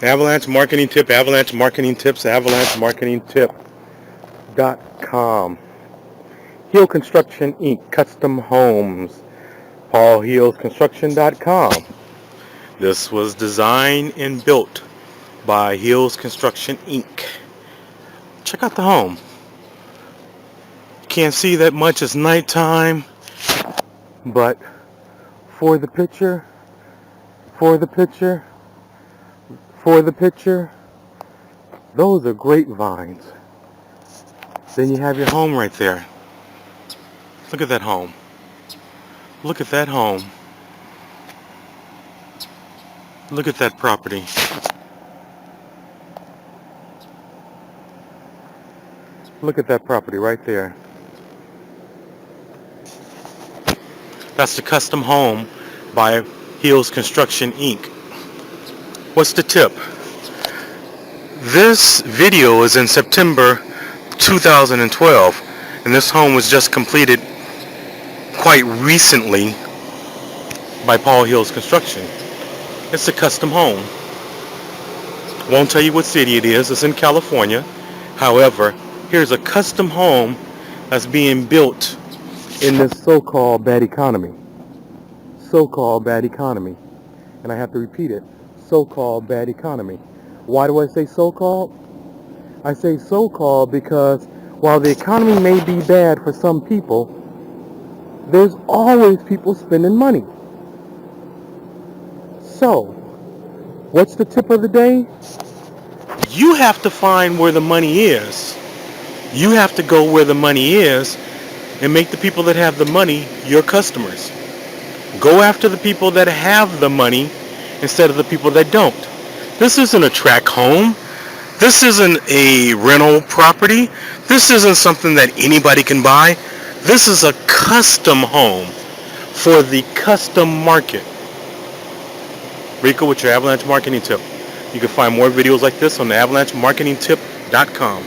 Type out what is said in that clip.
Avalanche Marketing Tip, Avalanche Marketing Tips, AvalancheMarketingTi.com. Hill Construction Inc. Custom Homes, PaulHillsConstruction.com. This was designed and built by Hills Construction Inc. Check out the home. Can't see that much, it's nighttime, but for the picture, those are grapevines. Then you have your home right there. Look at that home. Look at that home. Look at that property. Look at that property right there. That's the custom home by Hills Construction Inc. What's the tip? This video is in September 2012, and this home was just completed quite recently by Paul Hills Construction. It's a custom home. Won't tell you what city it is. It's in California. However, here's a custom home that's being built in this so-called bad economy. So-called bad economy. And I have to repeat it. So-called bad economy. Why do I say so-called? I say so-called because while the economy may be bad for some people, there's always people spending money. So, what's the tip of the day? You have to find where the money is. You have to go where the money is and make the people that have the money your customers. Go after the people that have the money instead of the people that don't. This isn't a tract home. This isn't a rental property. This isn't something that anybody can buy. This is a custom home for the custom market. Rico with your Avalanche Marketing Tip. You can find more videos like this on the AvalancheMarketingTi.com.